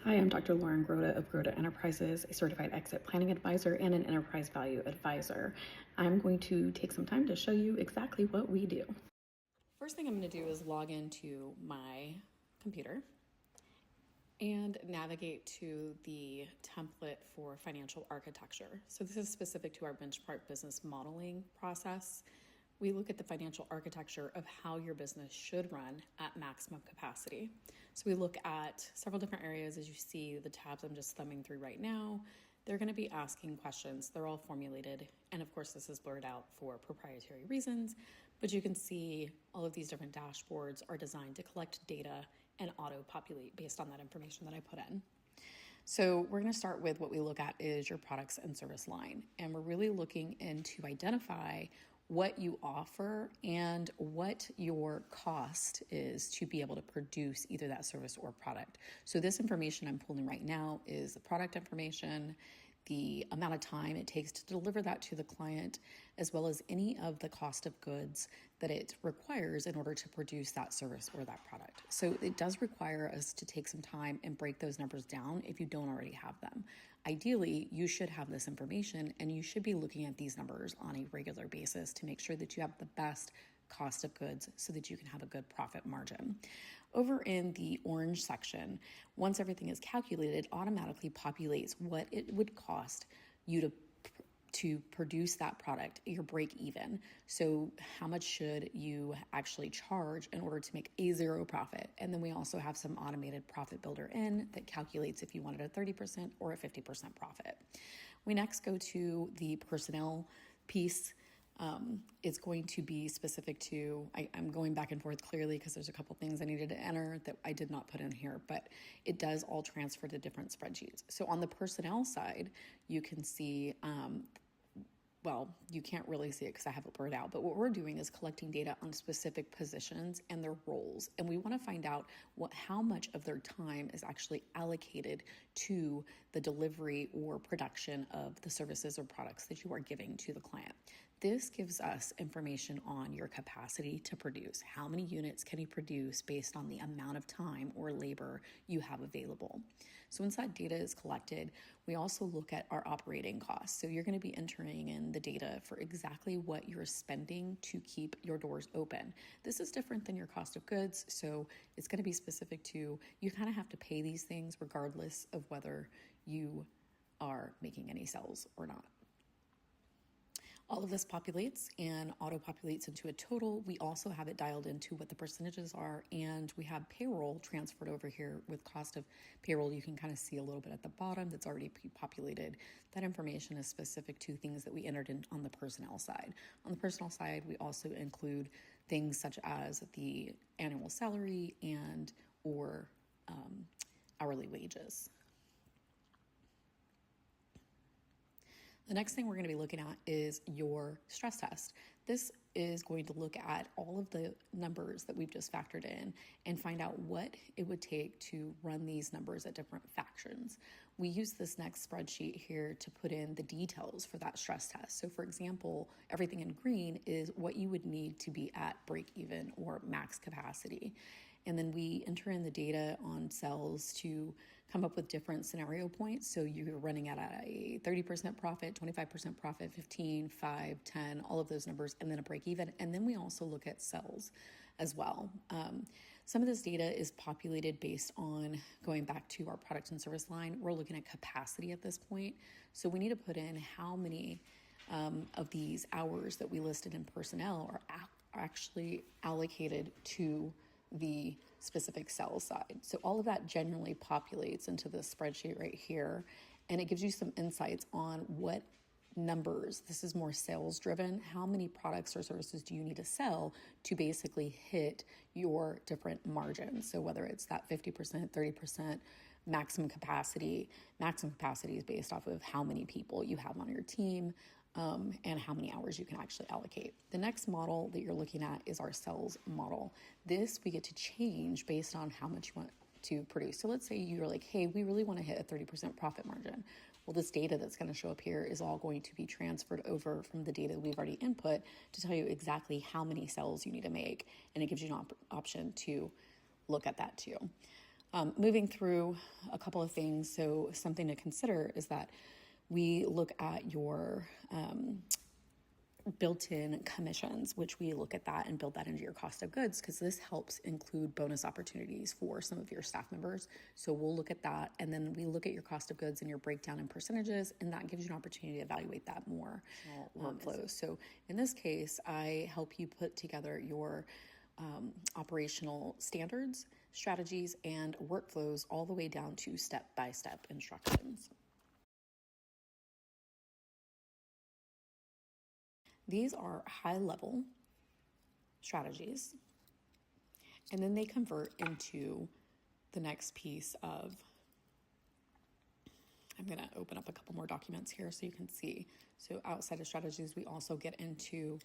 Hi, I'm Dr. Lauren Groda of Groda Enterprises, a certified exit planning advisor and an enterprise value advisor. I'm going to take some time to show you exactly what we do. First thing I'm going to do is log into my computer and navigate to the template for financial architecture. So this is specific to our benchmark business modeling process. We look at the financial architecture of how your business should run at maximum capacity. So we look at several different areas. As you see, the tabs I'm just thumbing through right now, they're going to be asking questions. They're all formulated. And of course, this is blurred out for proprietary reasons, but you can see all of these different dashboards are designed to collect data and auto-populate based on that information that I put in. So we're going to start with what we look at is your products and service line. And we're really looking in to identify what you offer and what your cost is to be able to produce either that service or product. So this information I'm pulling right now is the product information, the amount of time it takes to deliver that to the client, as well as any of the cost of goods that it requires in order to produce that service or that product. So it does require us to take some time and break those numbers down if you don't already have them. Ideally, you should have this information and you should be looking at these numbers on a regular basis to make sure that you have the best cost of goods so that you can have a good profit margin. Over in the orange section, once everything is calculated, it automatically populates what it would cost you to produce that product, your break even. So how much should you actually charge in order to make a zero profit? And then we also have some automated profit builder in that calculates if you wanted a 30% or a 50% profit. We next go to the personnel piece. It's going to be specific to, I'm going back and forth clearly because there's a couple things I needed to enter that I did not put in here, but it does all transfer to different spreadsheets. So on the personnel side, you can see, well, you can't really see it because I have it blurred out, but what we're doing is collecting data on specific positions and their roles. And we want to find out how much of their time is actually allocated to the delivery or production of the services or products that you are giving to the client. This gives us information on your capacity to produce. How many units can you produce based on the amount of time or labor you have available? So once that data is collected, we also look at our operating costs. So you're going to be entering in the data for exactly what you're spending to keep your doors open. This is different than your cost of goods, so it's going to be specific to, you kind of have to pay these things regardless of whether you are making any sales or not. All of this populates and auto-populates into a total. We also have it dialed into what the percentages are, and we have payroll transferred over here with cost of payroll. You can kind of see a little bit at the bottom that's already populated. That information is specific to things that we entered in on the personnel side. On the personnel side, we also include things such as the annual salary and or hourly wages. The next thing we're going to be looking at is your stress test. This is going to look at all of the numbers that we've just factored in and find out what it would take to run these numbers at different factions. We use this next spreadsheet here to put in the details for that stress test. So for example, everything in green is what you would need to be at break even or max capacity. And then we enter in the data on cells to come up with different scenario points. So you're running at a 30% profit, 25% profit, 15, 5, 10, all of those numbers, and then a break even. And then we also look at cells as well. Some of this data is populated based on going back to our product and service line. We're looking at capacity at this point. So we need to put in how many of these hours that we listed in personnel are actually allocated to the specific cell side. So all of that generally populates into this spreadsheet right here, and it gives you some insights on what numbers. This is more sales driven. How many products or services do you need to sell to basically hit your different margins? So whether it's that 50%, 30%, maximum capacity is based off of how many people you have on your team, and how many hours you can actually allocate. The next model that you're looking at is our sales model. This we get to change based on how much you want to produce. So let's say you're like, hey, we really want to hit a 30% profit margin. Well, this data that's going to show up here is all going to be transferred over from the data we've already input to tell you exactly how many sales you need to make. And it gives you an option to look at that too. Moving through a couple of things, so something to consider is that we look at your built-in commissions, which we look at that and build that into your cost of goods, because this helps include bonus opportunities for some of your staff members. So we'll look at that, and then we look at your cost of goods and your breakdown in percentages, and that gives you an opportunity to evaluate that more workflows. So in this case, I help you put together your operational standards, strategies, and workflows all the way down to step-by-step instructions. These are high-level strategies, and then they convert into the next piece of, I'm going to open up a couple more documents here so you can see. So outside of strategies, we also get into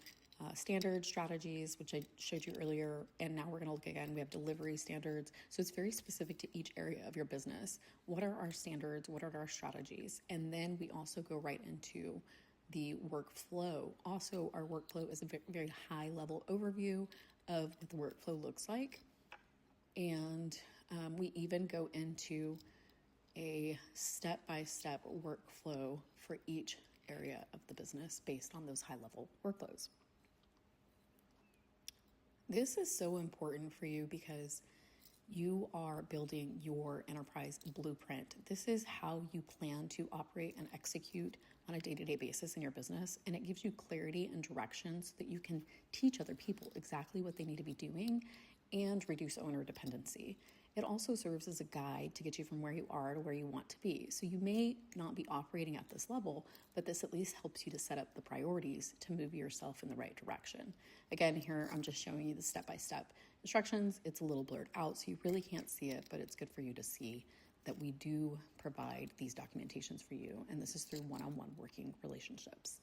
standard strategies, which I showed you earlier, and now we're going to look again. We have delivery standards. So it's very specific to each area of your business. What are our standards? What are our strategies? And then we also go right into the workflow. Also, our workflow is a very high level overview of what the workflow looks like. And we even go into a step-by-step workflow for each area of the business based on those high-level workflows. This is so important for you because you are building your enterprise blueprint. This is how you plan to operate and execute on a day-to-day basis in your business, and it gives you clarity and direction so that you can teach other people exactly what they need to be doing and reduce owner dependency. It also serves as a guide to get you from where you are to where you want to be. So you may not be operating at this level, but this at least helps you to set up the priorities to move yourself in the right direction. Again, here I'm just showing you the step-by-step instructions. It's a little blurred out, so you really can't see it, but it's good for you to see that we do provide these documentations for you, and this is through one-on-one working relationships.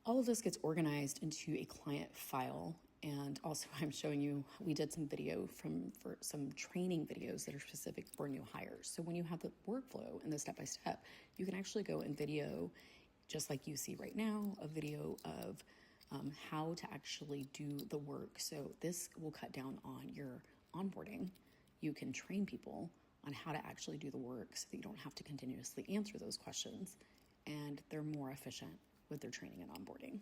All of this gets organized into a client file. And also I'm showing you, we did some video for some training videos that are specific for new hires. So when you have the workflow and the step-by-step, you can actually go and video, just like you see right now, a video of how to actually do the work. So this will cut down on your onboarding. You can train people on how to actually do the work so that you don't have to continuously answer those questions, and they're more efficient with their training and onboarding.